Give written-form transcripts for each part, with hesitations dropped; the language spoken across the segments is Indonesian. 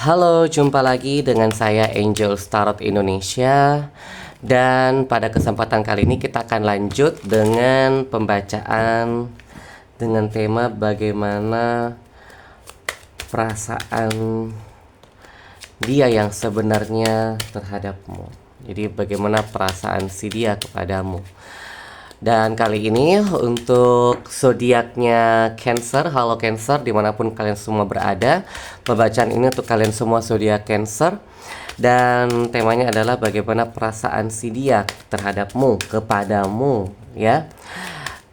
Halo, jumpa lagi dengan saya Angel Starot Indonesia. Dan pada kesempatan kali ini kita akan lanjut dengan pembacaan dengan tema bagaimana perasaan dia yang sebenarnya terhadapmu. Jadi bagaimana perasaan si dia kepadamu. Dan kali ini untuk zodiaknya Cancer, halo Cancer dimanapun kalian semua berada. Pembacaan ini untuk kalian semua zodiak Cancer. Dan temanya adalah bagaimana perasaan si dia terhadapmu, kepadamu ya.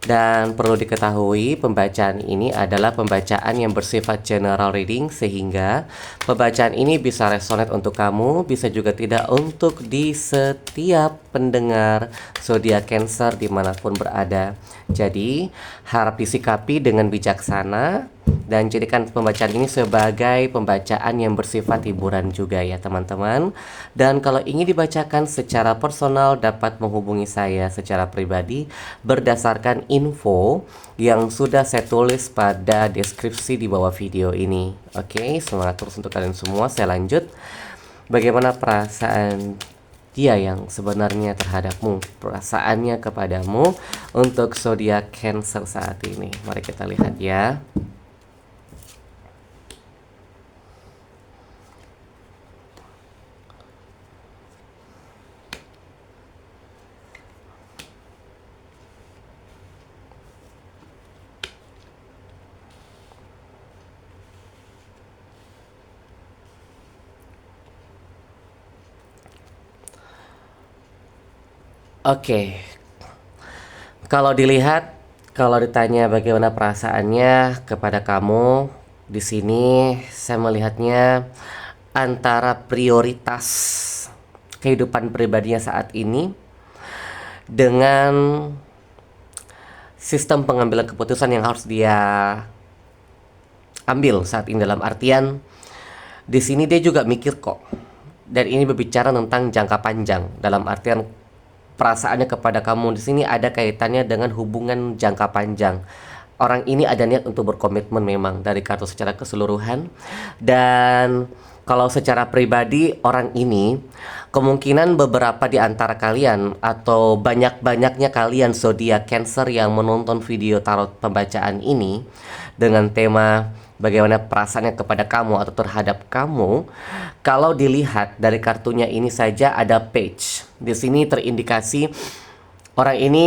Dan perlu diketahui pembacaan ini adalah pembacaan yang bersifat general reading, sehingga pembacaan ini bisa resonate untuk kamu, bisa juga tidak untuk di setiap pendengar zodiak Cancer dimanapun berada. Jadi harap disikapi dengan bijaksana dan jadikan pembacaan ini sebagai pembacaan yang bersifat hiburan juga ya teman-teman. Dan kalau ingin dibacakan secara personal dapat menghubungi saya secara pribadi berdasarkan info yang sudah saya tulis pada deskripsi di bawah video ini. Oke, semangat terus untuk kalian semua. Saya lanjut. Bagaimana perasaan dia yang sebenarnya terhadapmu, perasaannya kepadamu untuk zodiak Cancer saat ini. Mari kita lihat ya. Oke, kalau dilihat, kalau ditanya bagaimana perasaannya kepada kamu, di sini saya melihatnya antara prioritas kehidupan pribadinya saat ini dengan sistem pengambilan keputusan yang harus dia ambil saat ini, dalam artian di sini dia juga mikir kok. Dan ini berbicara tentang jangka panjang, dalam artian perasaannya kepada kamu di sini ada kaitannya dengan hubungan jangka panjang. Orang ini ada niat untuk berkomitmen memang dari kartu secara keseluruhan. Dan kalau secara pribadi orang ini kemungkinan beberapa di antara kalian atau banyak-banyaknya kalian zodiak Cancer yang menonton video tarot pembacaan ini dengan tema bagaimana perasaannya kepada kamu atau terhadap kamu. Kalau dilihat dari kartunya ini saja ada page. Di sini terindikasi orang ini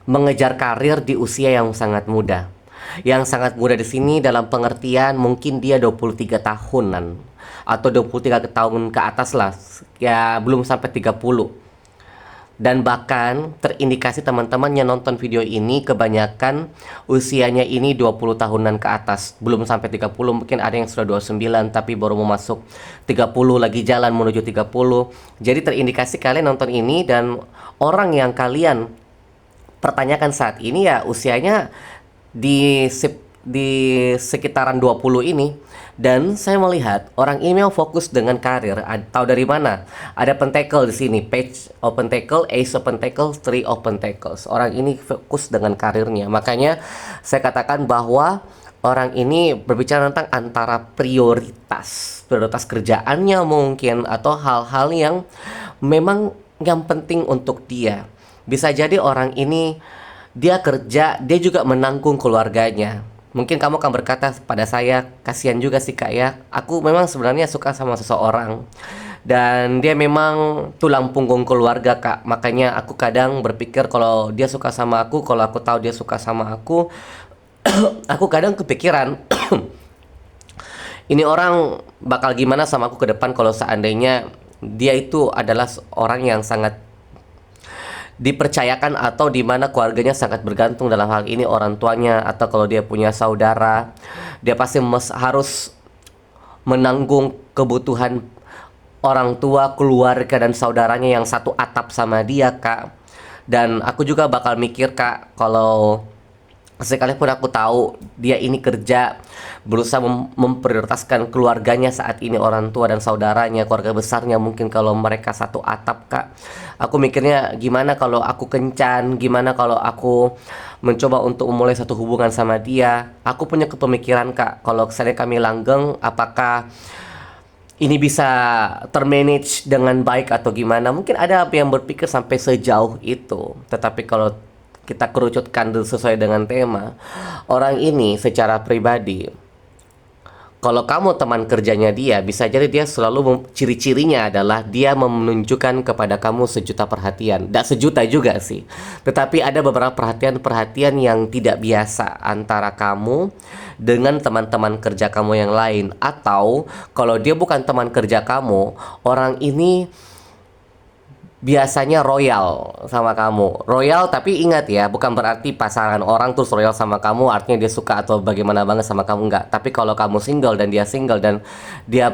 mengejar karir di usia yang sangat muda. Yang sangat muda di sini dalam pengertian mungkin dia 23 tahunan atau 23 tahun ke atas lah. Ya belum sampai 30. Dan bahkan terindikasi teman-teman yang nonton video ini kebanyakan usianya ini 20 tahunan ke atas. Belum sampai 30, mungkin ada yang sudah 29 tapi baru mau masuk 30, lagi jalan menuju 30. Jadi terindikasi kalian nonton ini dan orang yang kalian pertanyakan saat ini ya usianya di sekitaran 20 ini. Dan saya melihat orang ini memang fokus dengan karir. Tahu dari mana? Ada pentacle di sini, page of pentacle, ace of pentacle, three of pentacles. Orang ini fokus dengan karirnya. Makanya saya katakan bahwa orang ini berbicara tentang antara prioritas kerjaannya mungkin atau hal-hal yang memang yang penting untuk dia. Bisa jadi orang ini dia kerja, dia juga menanggung keluarganya. Mungkin kamu akan berkata pada saya, kasihan juga sih kak ya. Aku memang sebenarnya suka sama seseorang dan dia memang tulang punggung keluarga kak. Makanya aku kadang berpikir kalau dia suka sama aku, kalau aku tahu dia suka sama aku, aku kadang kepikiran ini orang bakal gimana sama aku ke depan kalau seandainya dia itu adalah orang yang sangat dipercayakan atau di mana keluarganya sangat bergantung, dalam hal ini orang tuanya, atau kalau dia punya saudara dia pasti harus menanggung kebutuhan orang tua, keluarga dan saudaranya yang satu atap sama dia kak. Dan aku juga bakal mikir kak, kalau sekalipun aku tahu dia ini kerja berusaha memprioritaskan keluarganya saat ini, orang tua dan saudaranya, keluarga besarnya, mungkin kalau mereka satu atap kak, aku mikirnya gimana kalau aku kencan, gimana kalau aku mencoba untuk memulai satu hubungan sama dia. Aku punya kepemikiran kak, kalau misalnya kami langgeng, apakah ini bisa termanage dengan baik atau gimana. Mungkin ada yang berpikir sampai sejauh itu. Tetapi kalau kita kerucutkan sesuai dengan tema, orang ini secara pribadi, kalau kamu teman kerjanya dia, bisa jadi dia selalu ciri-cirinya adalah dia menunjukkan kepada kamu sejuta perhatian. Tidak sejuta juga sih, tetapi ada beberapa perhatian-perhatian yang tidak biasa antara kamu dengan teman-teman kerja kamu yang lain. Atau kalau dia bukan teman kerja kamu, orang ini biasanya royal sama kamu. Royal, tapi ingat ya, bukan berarti pasangan orang terus royal sama kamu artinya dia suka atau bagaimana banget sama kamu, enggak. Tapi kalau kamu single dan dia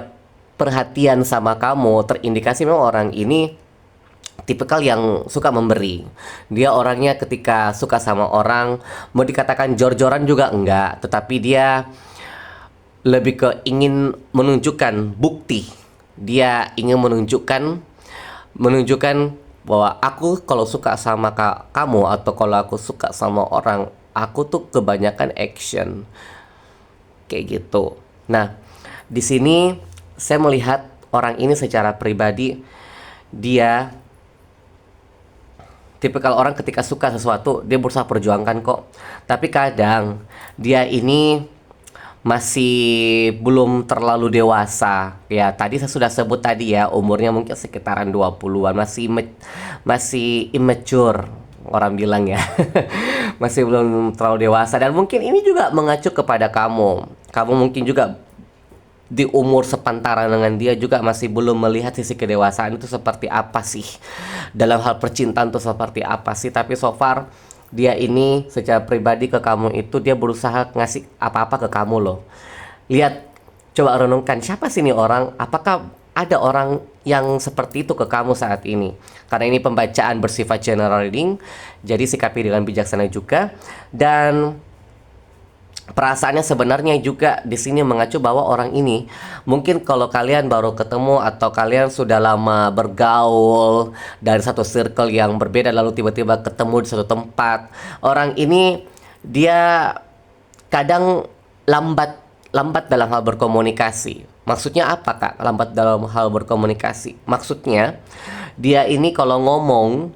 perhatian sama kamu, terindikasi memang orang ini tipikal yang suka memberi. Dia orangnya ketika suka sama orang, mau dikatakan jor-joran juga enggak, tetapi dia lebih ke ingin menunjukkan bukti. Dia ingin menunjukkan bahwa aku kalau suka sama kamu atau kalau aku suka sama orang, aku tuh kebanyakan action kayak gitu. Nah, di sini saya melihat orang ini secara pribadi, dia tipikal orang ketika suka sesuatu dia berusaha perjuangkan kok. Tapi kadang dia ini masih belum terlalu dewasa. Ya, tadi saya sudah sebut tadi ya, umurnya mungkin sekitaran 20-an, masih immature orang bilang ya. Masih belum terlalu dewasa dan mungkin ini juga mengacu kepada kamu. Kamu mungkin juga di umur sepantaran dengan dia juga masih belum melihat sisi kedewasaan itu seperti apa sih. Dalam hal percintaan itu seperti apa sih, tapi so far dia ini secara pribadi ke kamu itu dia berusaha ngasih apa-apa ke kamu loh. Lihat, coba renungkan siapa sih ini orang, apakah ada orang yang seperti itu ke kamu saat ini. Karena ini pembacaan bersifat general reading, jadi sikapi dengan bijaksana juga. Dan perasaannya sebenarnya juga di sini mengacu bahwa orang ini mungkin kalau kalian baru ketemu atau kalian sudah lama bergaul dari satu circle yang berbeda lalu tiba-tiba ketemu di satu tempat, orang ini dia kadang lambat dalam hal berkomunikasi. Maksudnya apa Kak? Lambat dalam hal berkomunikasi. Maksudnya dia ini kalau ngomong,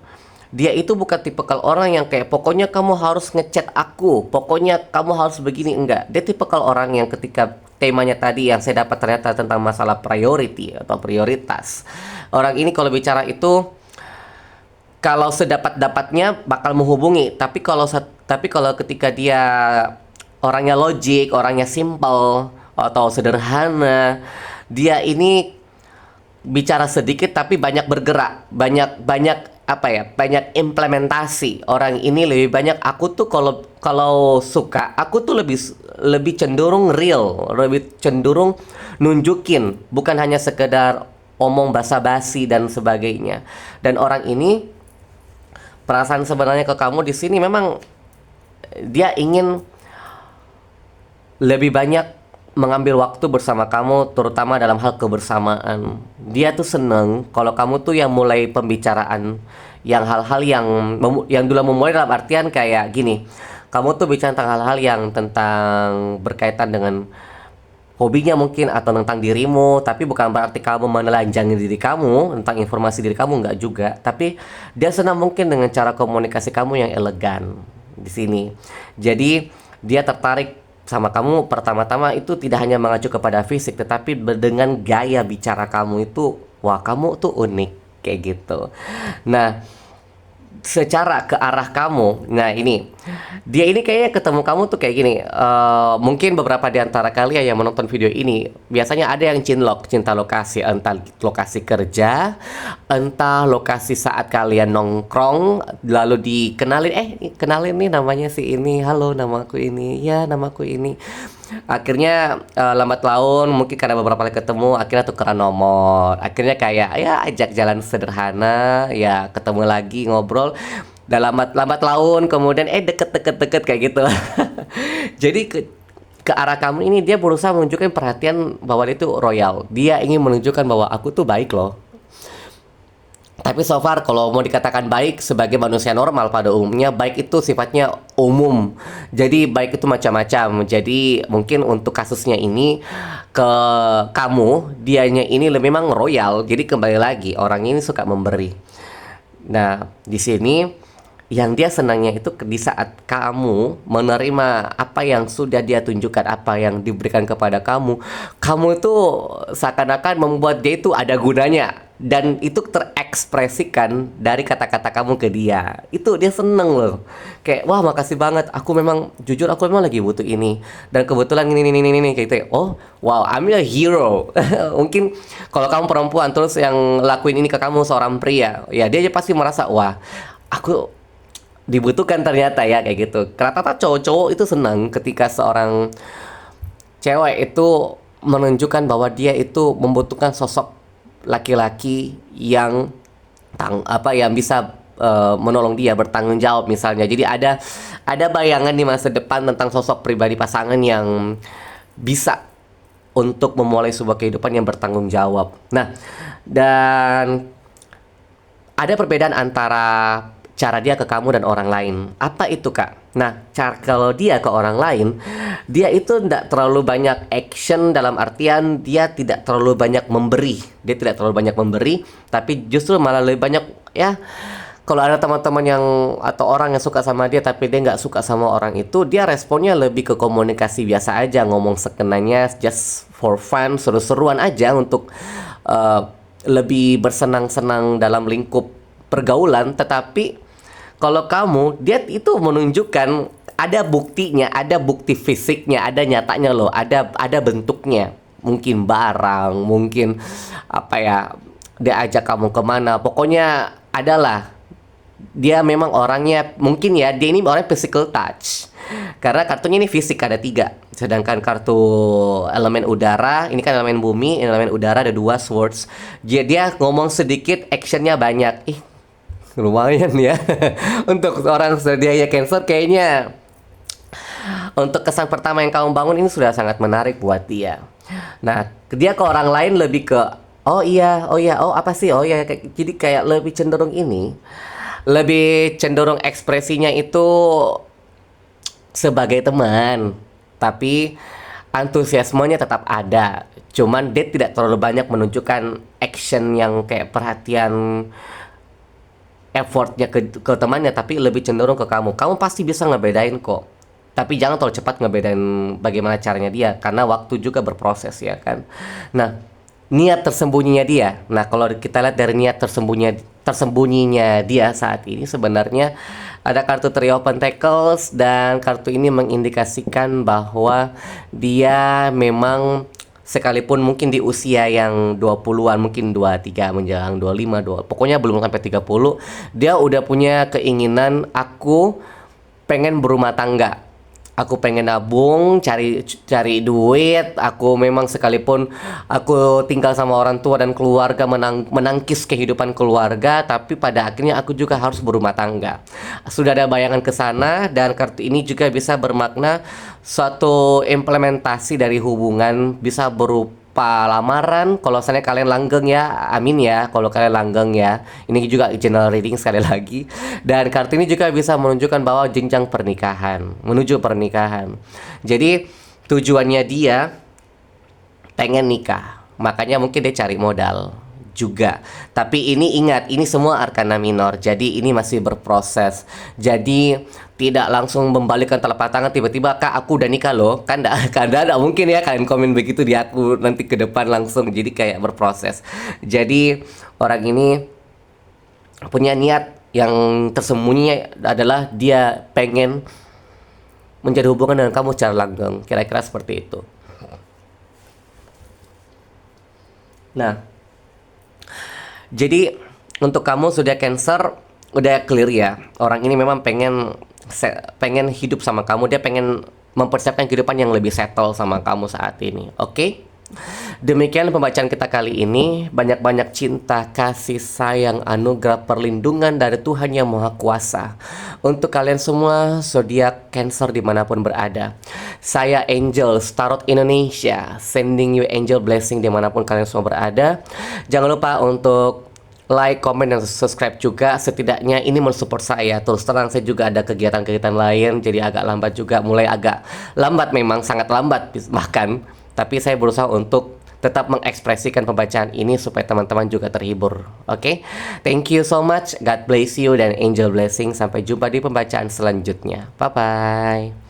dia itu bukan tipikal orang yang kayak pokoknya kamu harus ngechat aku, pokoknya kamu harus begini, enggak. Dia tipikal orang yang ketika temanya tadi yang saya dapat ternyata tentang masalah priority atau prioritas. Orang ini kalau bicara itu kalau sedapat-dapatnya bakal menghubungi, tapi kalau ketika dia orangnya logik, orangnya simple atau sederhana, dia ini bicara sedikit tapi banyak bergerak, banyak apa ya, banyak implementasi. Orang ini lebih banyak, aku tuh kalau suka, aku tuh lebih cenderung real, lebih cenderung nunjukin, bukan hanya sekedar omong basa-basi dan sebagainya. Dan orang ini perasaan sebenarnya ke kamu di sini memang dia ingin lebih banyak mengambil waktu bersama kamu, terutama dalam hal kebersamaan. Dia tuh seneng kalau kamu tuh yang mulai pembicaraan, yang hal-hal yang dulu memulai dalam artian kayak gini. Kamu tuh bicara tentang hal-hal yang tentang berkaitan dengan hobinya mungkin atau tentang dirimu, tapi bukan berarti kamu menelanjangi diri kamu tentang informasi diri kamu, enggak juga. Tapi dia senang mungkin dengan cara komunikasi kamu yang elegan di sini. Jadi dia tertarik sama kamu pertama-tama itu tidak hanya mengacu kepada fisik, tetapi dengan gaya bicara kamu itu, wah kamu tuh unik kayak gitu. Nah, secara ke arah kamu, nah ini dia ini kayaknya ketemu kamu tuh kayak gini. Mungkin beberapa di antara kalian yang menonton video ini biasanya ada yang cinta lokasi, entah lokasi kerja, entah lokasi saat kalian nongkrong lalu kenalin nih namanya si ini, halo namaku ini, ya namaku ini. Akhirnya lambat laun mungkin karena beberapa kali ketemu akhirnya tukeran nomor, akhirnya kayak ya ajak jalan sederhana, ya ketemu lagi ngobrol, dan lambat laun kemudian deket kayak gitu. Jadi ke arah kamu ini dia berusaha menunjukkan perhatian bahwa dia itu royal, dia ingin menunjukkan bahwa aku tuh baik loh. Tapi so far kalau mau dikatakan baik sebagai manusia normal pada umumnya, baik itu sifatnya umum. Jadi baik itu macam-macam. Jadi mungkin untuk kasusnya ini ke kamu, dianya ini memang royal. Jadi kembali lagi orang ini suka memberi. Nah, di sini yang dia senangnya itu di saat kamu menerima apa yang sudah dia tunjukkan, apa yang diberikan kepada kamu, kamu itu seakan-akan membuat dia itu ada gunanya dan itu terekspresikan dari kata-kata kamu ke dia. Itu dia seneng loh. Kayak wah makasih banget. Aku memang jujur aku memang lagi butuh ini dan kebetulan ini kayak gitu ya. Oh, wow, I'm a hero. Mungkin kalau kamu perempuan terus yang lakuin ini ke kamu seorang pria, ya dia pasti merasa wah, aku dibutuhkan ternyata ya kayak gitu. Rata-rata cowok-cowok itu senang ketika seorang cewek itu menunjukkan bahwa dia itu membutuhkan sosok laki-laki yang yang bisa menolong dia bertanggung jawab misalnya. Jadi ada bayangan di masa depan tentang sosok pribadi pasangan yang bisa untuk memulai sebuah kehidupan yang bertanggung jawab. Nah, dan ada perbedaan antara cara dia ke kamu dan orang lain. Apa itu, Kak? Nah, kalau dia ke orang lain, dia itu tidak terlalu banyak action dalam artian dia tidak terlalu banyak memberi. Dia tidak terlalu banyak memberi, tapi justru malah lebih banyak ya. Kalau ada teman-teman yang atau orang yang suka sama dia tapi dia nggak suka sama orang itu, dia responnya lebih ke komunikasi biasa aja, ngomong sekenanya, just for fun, seru-seruan aja untuk lebih bersenang-senang dalam lingkup pergaulan. Tetapi kalau kamu, dia itu menunjukkan ada buktinya, ada bukti fisiknya, ada nyatanya loh, ada bentuknya. Mungkin barang, mungkin apa ya, dia ajak kamu kemana. Pokoknya adalah dia memang orangnya, mungkin ya, dia ini orang physical touch. Karena kartunya ini fisik ada 3. Sedangkan kartu elemen udara, ini kan elemen bumi, elemen udara ada 2 swords. Dia ngomong sedikit, actionnya banyak. Ih, lumayan ya. Untuk orang zodiaknya Cancer kayaknya untuk kesan pertama yang kamu bangun ini sudah sangat menarik buat dia. Nah, dia ke orang lain lebih ke oh iya, oh apa sih, oh iya, jadi kayak lebih cenderung ini, lebih cenderung ekspresinya itu sebagai teman, tapi antusiasmenya tetap ada. Cuman dia tidak terlalu banyak menunjukkan action yang kayak perhatian effortnya ke temannya, tapi lebih cenderung ke kamu. Kamu pasti bisa ngebedain kok. Tapi jangan terlalu cepat ngebedain bagaimana caranya dia, karena waktu juga berproses ya kan. Nah, niat tersembunyinya dia. Nah, kalau kita lihat dari niat tersembunyinya dia saat ini sebenarnya ada kartu Three of Pentacles dan kartu ini mengindikasikan bahwa dia memang sekalipun mungkin di usia yang 20-an, mungkin 23 menjelang 25, pokoknya belum sampai 30, dia udah punya keinginan aku pengen berumah tangga. Aku pengen nabung, cari duit. Aku memang sekalipun aku tinggal sama orang tua dan keluarga, menangkis kehidupan keluarga, tapi pada akhirnya aku juga harus berumah tangga. Sudah ada bayangan ke sana dan kartu ini juga bisa bermakna suatu implementasi dari hubungan, bisa berupa lamaran. Kalau misalnya kalian langgeng ya, amin ya. Kalau kalian langgeng ya, ini juga general reading sekali lagi. Dan kartu ini juga bisa menunjukkan bahwa jenjang pernikahan, menuju pernikahan. Jadi tujuannya dia pengen nikah, makanya mungkin dia cari modal juga. Tapi ini ingat, ini semua arkana minor, jadi ini masih berproses. Jadi tidak langsung membalikkan telapak tangan tiba-tiba kak aku udah nikah loh, kan enggak mungkin ya kalian komen begitu di aku nanti ke depan langsung. Jadi kayak berproses. Jadi orang ini punya niat yang tersembunyi adalah dia pengen menjadi hubungan dengan kamu secara langgeng, kira-kira seperti itu. Nah, jadi untuk kamu zodiak Cancer udah clear ya. Orang ini memang pengen hidup sama kamu, dia pengen mempersiapkan kehidupan yang lebih settle sama kamu saat ini. Oke? Demikian pembacaan kita kali ini. Banyak-banyak cinta, kasih sayang, anugerah, perlindungan dari Tuhan Yang Maha Kuasa untuk kalian semua zodiak Cancer dimanapun berada. Saya Angel Tarot Indonesia, sending you angel blessing dimanapun kalian semua berada. Jangan lupa untuk like, comment, dan subscribe juga. Setidaknya ini mensupport saya. Terus terang saya juga ada kegiatan-kegiatan lain, jadi agak lambat juga. Mulai agak lambat memang, sangat lambat bahkan. Tapi saya berusaha untuk tetap mengekspresikan pembacaan ini supaya teman-teman juga terhibur. Oke? Thank you so much. God bless you dan angel blessing. Sampai jumpa di pembacaan selanjutnya. Bye-bye.